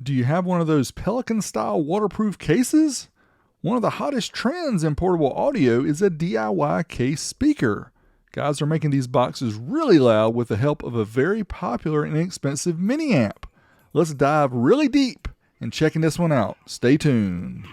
Do you have one of those Pelican-style waterproof cases? One of the hottest trends in portable audio is a DIY case speaker. Guys are making these boxes really loud with the help of a very popular and inexpensive mini amp. Let's dive really deep in checking this one out. Stay tuned.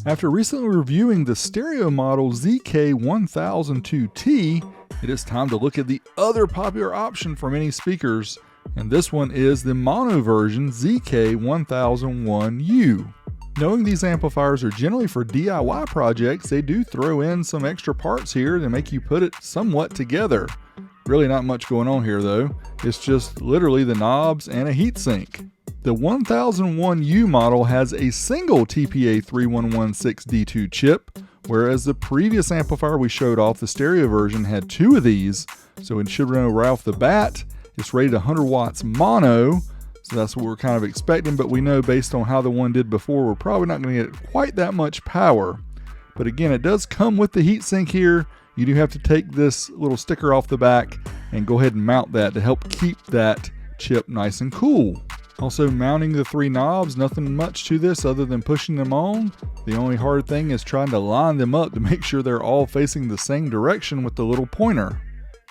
After recently reviewing the stereo model ZK-1001u, it is time to look at the other popular option for mini speakers, and this one is the mono version ZK-1001u. Knowing these amplifiers are generally for DIY projects, they do throw in some extra parts here to make you put it somewhat together. Really not much going on here though, it's just literally the knobs and a heatsink. The 1001u model has a single TPA3116 D2 chip, whereas the previous amplifier we showed off, the stereo version, had two of these, so it should know right off the bat. It's rated 100 watts mono, so that's what we're kind of expecting, but we know based on how the one did before, we're probably not going to get quite that much power. But again, it does come with the heatsink here. You do have to take this little sticker off the back and go ahead and mount that to help keep that chip nice and cool. Also, mounting the three knobs, nothing much to this other than pushing them on. The only hard thing is trying to line them up to make sure they're all facing the same direction with the little pointer.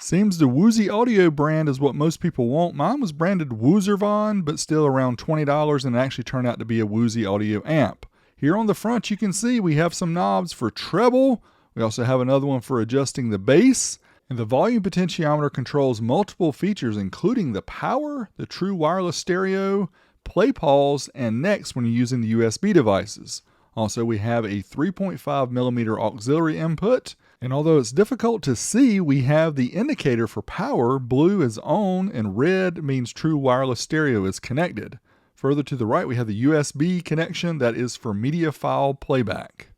Seems the Wuzhi Audio brand is what most people want. Mine was branded Wuzhi, but still around $20, and it actually turned out to be a Wuzhi Audio amp. Here on the front you can see we have some knobs for treble. We also have another one for adjusting the bass. And the volume potentiometer controls multiple features, including the power, the true wireless stereo, play pause, and next when you're using the USB devices. Also, we have a 3.5mm auxiliary input, and although it's difficult to see, we have the indicator for power. Blue is on, and red means true wireless stereo is connected. Further to the right, we have the USB connection that is for media file playback.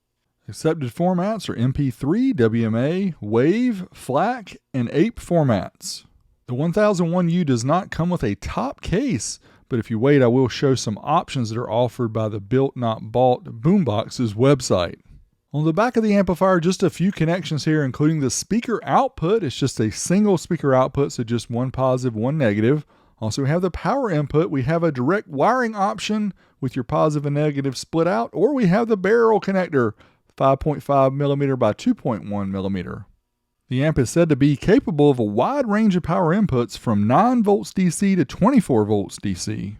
Accepted formats are MP3, WMA, WAV, FLAC, and APE formats. The 1001u does not come with a top case, but if you wait, I will show some options that are offered by the Built Not Bought Boomboxes website. On the back of the amplifier, just a few connections here, including the speaker output. It's just a single speaker output, so just one positive, one negative. Also, we have the power input. We have a direct wiring option with your positive and negative split out, or we have the barrel connector, 5.5mm by 2.1mm. The amp is said to be capable of a wide range of power inputs from 9 volts DC to 24 volts DC.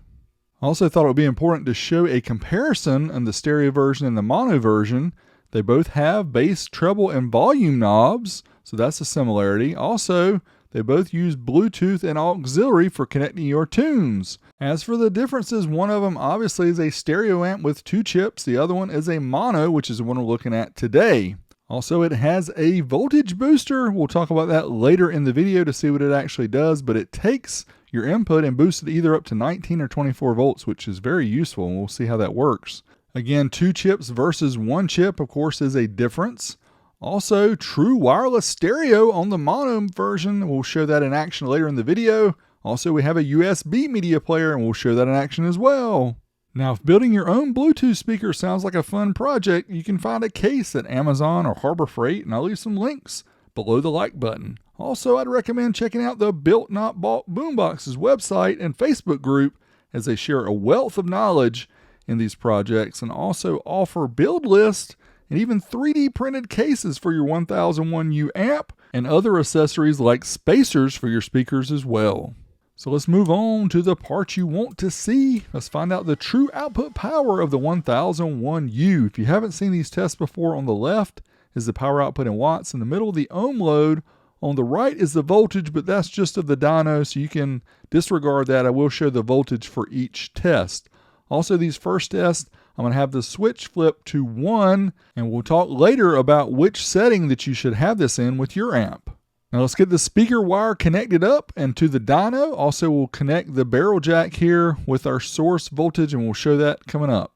I also thought it would be important to show a comparison in the stereo version and the mono version. They both have bass, treble, and volume knobs, so that's a similarity. Also, they both use Bluetooth and auxiliary for connecting your tunes. As for the differences, one of them obviously is a stereo amp with two chips. The other one is a mono, which is the one we're looking at today. Also, it has a voltage booster. We'll talk about that later in the video to see what it actually does, but it takes your input and boosts it either up to 19 or 24 volts, which is very useful, and we'll see how that works. Again, two chips versus one chip, of course, is a difference. Also, true wireless stereo on the mono version. We'll show that in action later in the video. Also, we have a USB media player, and we'll show that in action as well. Now, if building your own Bluetooth speaker sounds like a fun project, you can find a case at Amazon or Harbor Freight, and I'll leave some links below the like button. Also, I'd recommend checking out the Built Not Bought Boomboxes website and Facebook group, as they share a wealth of knowledge in these projects and also offer build lists and even 3D printed cases for your 1001u amp and other accessories like spacers for your speakers as well. So let's move on to the part you want to see. Let's find out the true output power of the 1001u. If you haven't seen these tests before, on the left is the power output in watts. In the middle, the ohm load. On the right is the voltage, but that's just of the dyno, so you can disregard that. I will show the voltage for each test. Also, these first tests, I'm going to have the switch flip to 1, and we'll talk later about which setting that you should have this in with your amp. Now let's get the speaker wire connected up and to the dyno. Also, we'll connect the barrel jack here with our source voltage, and we'll show that coming up.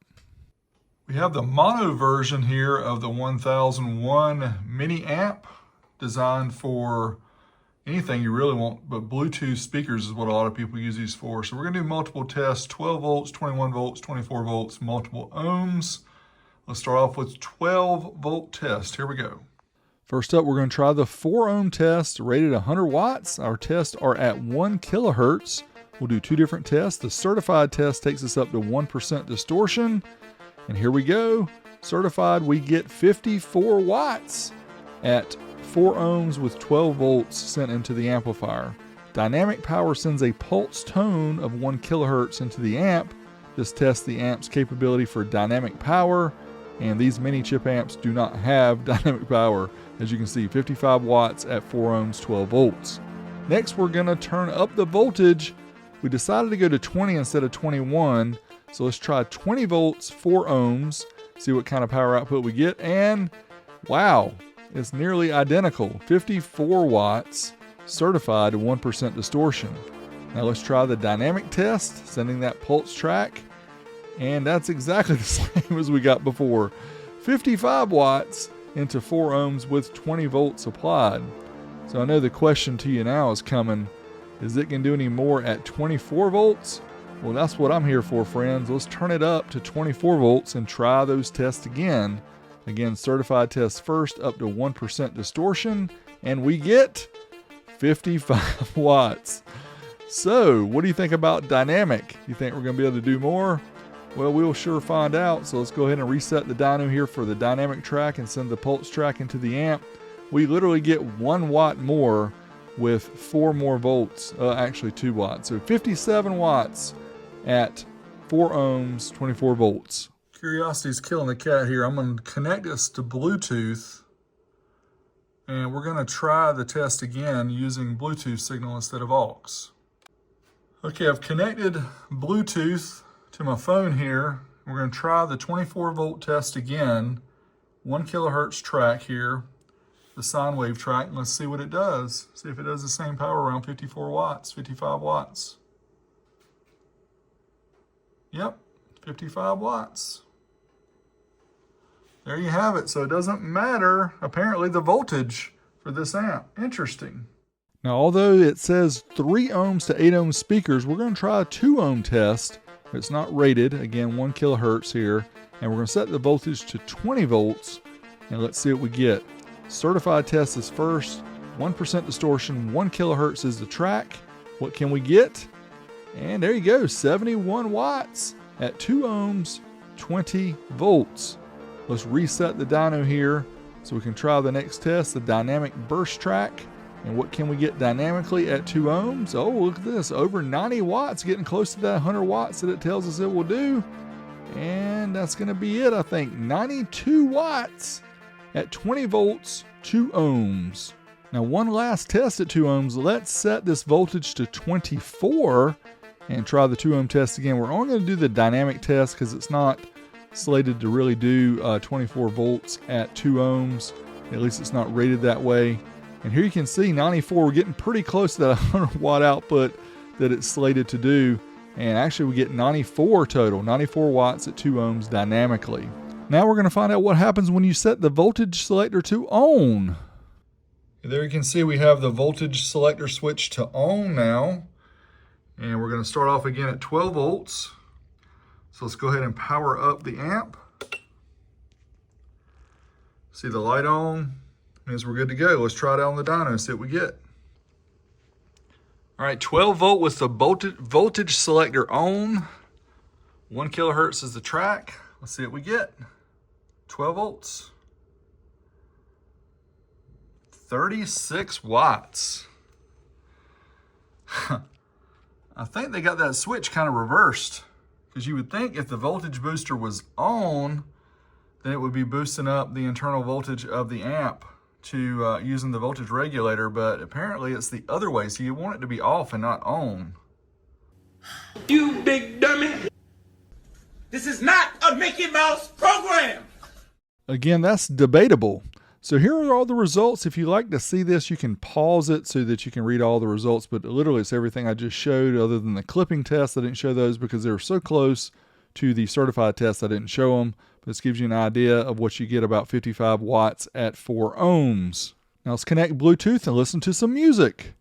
We have the mono version here of the 1001 mini amp, designed for anything you really want, but Bluetooth speakers is what a lot of people use these for. So we're gonna do multiple tests, 12 volts, 21 volts, 24 volts, multiple ohms. Let's start off with 12 volt test. Here we go. First up, we're gonna try the 4 ohm test rated 100 watts. Our tests are at 1 kilohertz. We'll do 2 different tests. The certified test takes us up to 1% distortion. And here we go. Certified, we get 54 watts at 4 ohms with 12 volts sent into the amplifier. Dynamic power sends a pulse tone of 1 kilohertz into the amp. This tests the amp's capability for dynamic power, and these mini chip amps do not have dynamic power. As you can see, 55 watts at 4 ohms, 12 volts. Next, we're gonna turn up the voltage. We decided to go to 20 instead of 21, so let's try 20 volts, 4 ohms, see what kind of power output we get, and wow, it's nearly identical, 54 watts, certified to 1% distortion. Now let's try the dynamic test, sending that pulse track, and that's exactly the same as we got before. 55 watts into 4 ohms with 20 volts applied. So I know the question to you now is coming, is it going to do any more at 24 volts? Well, that's what I'm here for, friends. Let's turn it up to 24 volts and try those tests again. Again, certified test first, up to 1% distortion, and we get 55 watts. So, what do you think about dynamic? You think we're going to be able to do more? Well, we'll sure find out. So let's go ahead and reset the dyno here for the dynamic track and send the pulse track into the amp. We literally get 1 watt more with 4 more volts, actually 2 watts. So 57 watts at 4 ohms, 24 volts. Curiosity's killing the cat here. I'm going to connect this to Bluetooth, and we're going to try the test again using Bluetooth signal instead of aux. Okay, I've connected Bluetooth to my phone here. We're going to try the 24 volt test again, 1 kilohertz track here, the sine wave track, and let's see what it does. See if it does the same power around 54 watts, 55 watts. Yep, 55 watts. There you have it. So it doesn't matter, apparently, the voltage for this amp. Interesting. Now, although it says 3 ohms to 8 ohm speakers, we're going to try a 2 ohm test. It's not rated, again, 1 kilohertz here, and we're going to set the voltage to 20 volts, and let's see what we get. Certified test is first, 1% distortion, 1 kilohertz is the track. What can we get? And there you go, 71 watts at 2 ohms, 20 volts. Let's reset the dyno here so we can try the next test, the dynamic burst track. And what can we get dynamically at 2 ohms? Oh, look at this, over 90 watts, getting close to that 100 watts that it tells us it will do. And that's gonna be it, I think. 92 watts at 20 volts, 2 ohms. Now, one last test at 2 ohms. Let's set this voltage to 24 and try the 2 ohm test again. We're only gonna do the dynamic test because it's not slated to really do 24 volts at 2 ohms. At least it's not rated that way. And here you can see 94, we're getting pretty close to that 100 watt output that it's slated to do. And actually we get 94 total, 94 watts at 2 ohms dynamically. Now we're going to find out what happens when you set the voltage selector to on. There you can see we have the voltage selector switch to on now. And we're going to start off again at 12 volts. So let's go ahead and power up the amp. See the light on? Means we're good to go. Let's try it out on the dyno and see what we get. All right, 12 volt with the voltage selector on. 1 kilohertz is the track. Let's see what we get. 12 volts. 36 watts. I think they got that switch kind of reversed, because you would think if the voltage booster was on, then it would be boosting up the internal voltage of the amp to using the voltage regulator, but apparently it's the other way, so you want it to be off and not on. You big dummy! This is not a Mickey Mouse program! Again, that's debatable. So here are all the results. If you like to see this, you can pause it so that you can read all the results, but literally it's everything I just showed other than the clipping test. I didn't show those because they were so close to the certified test I didn't show them. This gives you an idea of what you get about 55 watts at 4 ohms. Now let's connect Bluetooth and listen to some music.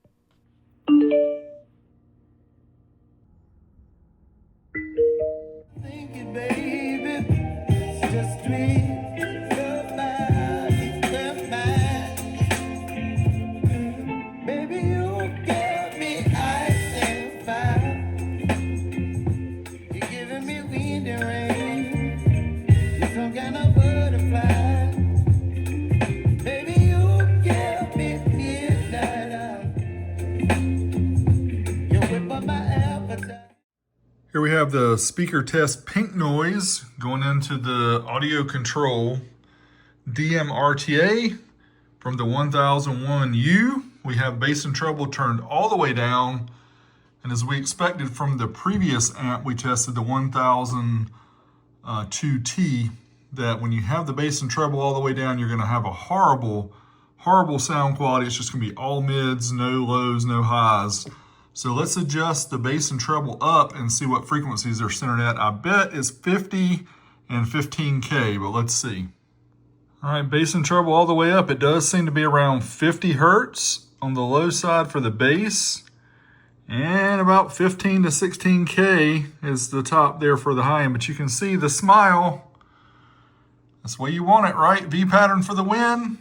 Here we have the speaker test pink noise going into the audio control DMRTA from the 1001u. We have bass and treble turned all the way down. And as we expected from the previous amp we tested, the 1002T, that when you have the bass and treble all the way down, you're gonna have a horrible sound quality. It's just gonna be all mids, no lows, no highs. So let's adjust the bass and treble up and see what frequencies they're centered at. I bet it's 50 and 15K, but let's see. All right, bass and treble all the way up. It does seem to be around 50 Hertz on the low side for the bass, and about 15 to 16K is the top there for the high end. But you can see the smile. That's the way you want it, right? V pattern for the win.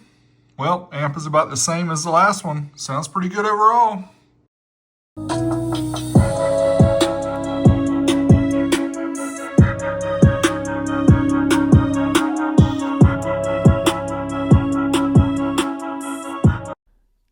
Well, amp is about the same as the last one. Sounds pretty good overall.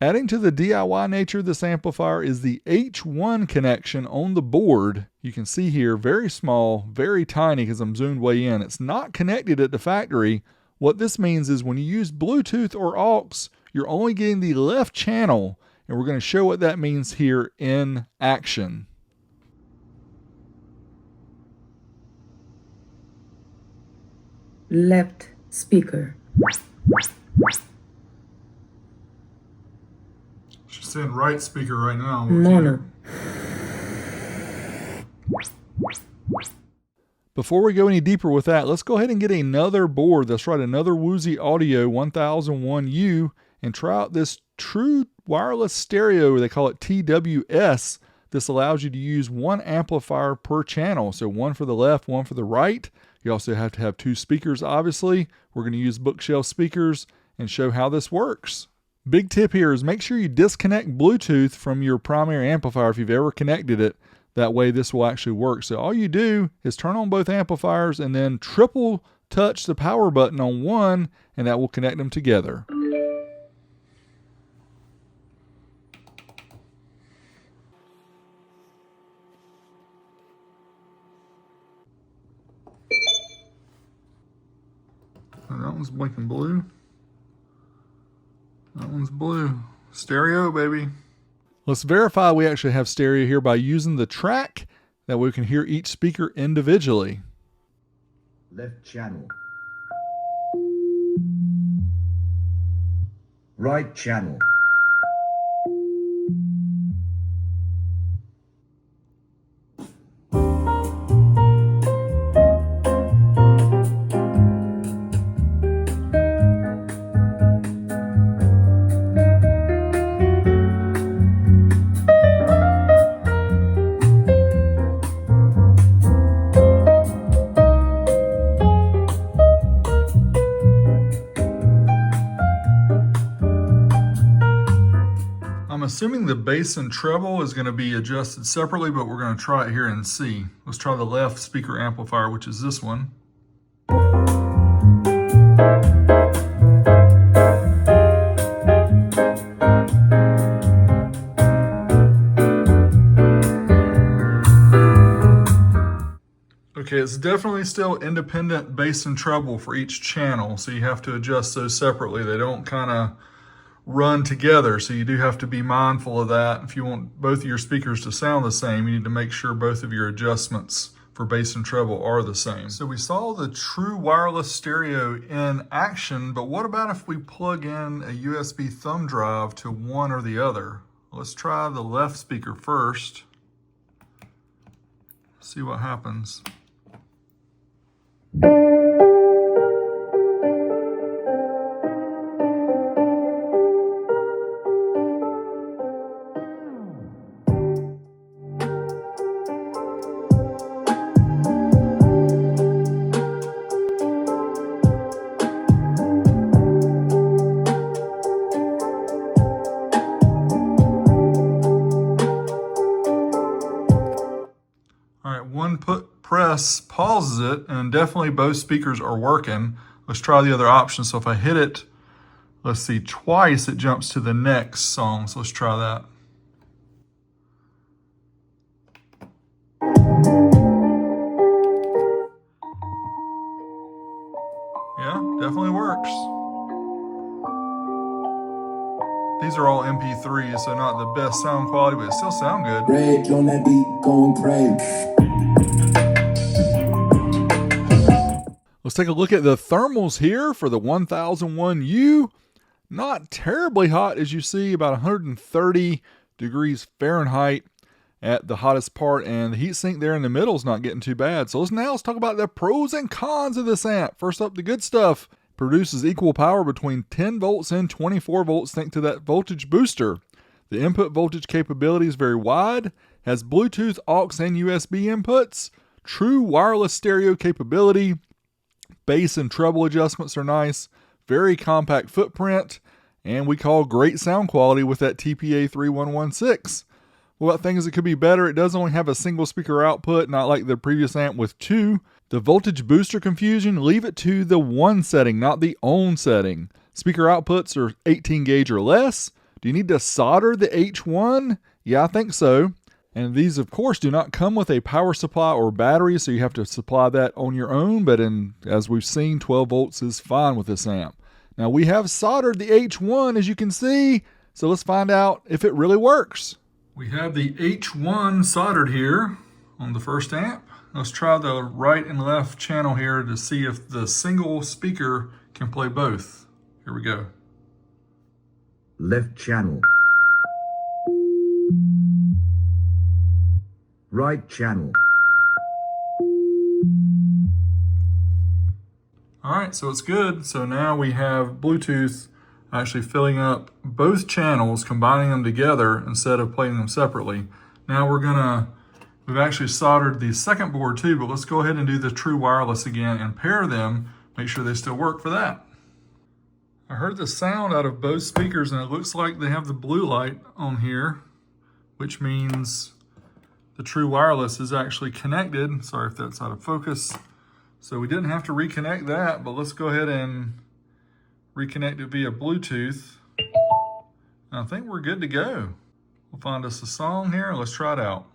Adding to the DIY nature of this amplifier is the H1 connection on the board. You can see here, very small, very tiny because I'm zoomed way in. It's not connected at the factory. What this means is when you use Bluetooth or aux, you're only getting the left channel, and we're going to show what that means here in action. Left speaker. She's saying right speaker right now. Mono. Before we go any deeper with that, let's go ahead and get another board. That's right, another Wuzhi Audio 1001u, and try out this true wireless stereo. They call it TWS. This allows you to use one amplifier per channel. So one for the left, one for the right. You also have to have two speakers, obviously. We're going to use bookshelf speakers and show how this works. Big tip here is make sure you disconnect Bluetooth from your primary amplifier if you've ever connected it. That way this will actually work. So all you do is turn on both amplifiers and then triple touch the power button on one, and that will connect them together. That one's blinking blue. That one's blue. Stereo, baby. Let's verify we actually have stereo here by using the track. That way we can hear each speaker individually. Left channel. Right channel. I'm assuming the bass and treble is going to be adjusted separately, but we're going to try it here and see. Let's try the left speaker amplifier, which is this one. Okay, it's definitely still independent bass and treble for each channel, so you have to adjust those separately. They don't kind of run together, so you do have to be mindful of that. If you want both of your speakers to sound the same, you need to make sure both of your adjustments for bass and treble are the same. So we saw the true wireless stereo in action, but what about if we plug in a USB thumb drive to one or the other? Let's try the left speaker first. See what happens. press pauses it, and definitely both speakers are working. Let's try the other option. So if I hit it, let's see, twice, it jumps to the next song. So let's try that. Yeah, definitely works. These are all MP3s, so not the best sound quality, but it still sound good. Rage on that beat, gon' crazy. Let's take a look at the thermals here for the 1001u. Not terribly hot, as you see, about 130 degrees Fahrenheit at the hottest part, and the heatsink there in the middle is not getting too bad. So let's talk about the pros and cons of this amp. First up, the good stuff. Produces equal power between 10 volts and 24 volts thanks to that voltage booster. The input voltage capability is very wide, has Bluetooth, aux, and USB inputs, true wireless stereo capability, bass and treble adjustments are nice, very compact footprint, and we call great sound quality with that TPA3116. What about things that could be better? It does only have a single speaker output, not like the previous amp with two. The voltage booster confusion, leave it to the 1 setting, not the on setting. Speaker outputs are 18 gauge or less. Do you need to solder the H1? Yeah, I think so. And these, of course, do not come with a power supply or battery, so you have to supply that on your own. But as we've seen, 12 volts is fine with this amp. Now, we have soldered the H1, as you can see, so let's find out if it really works. We have the H1 soldered here on the first amp. Let's try the right and left channel here to see if the single speaker can play both. Here we go. Left channel. Right channel. All right, so it's good. So now we have Bluetooth actually filling up both channels, combining them together instead of playing them separately. Now we've actually soldered the second board too, but let's go ahead and do the true wireless again and pair them, make sure they still work for that. I heard the sound out of both speakers, and it looks like they have the blue light on here, which means the true wireless is actually connected. Sorry if that's out of focus. So we didn't have to reconnect that, but let's go ahead and reconnect it via Bluetooth. And I think we're good to go. We'll find us a song here and let's try it out.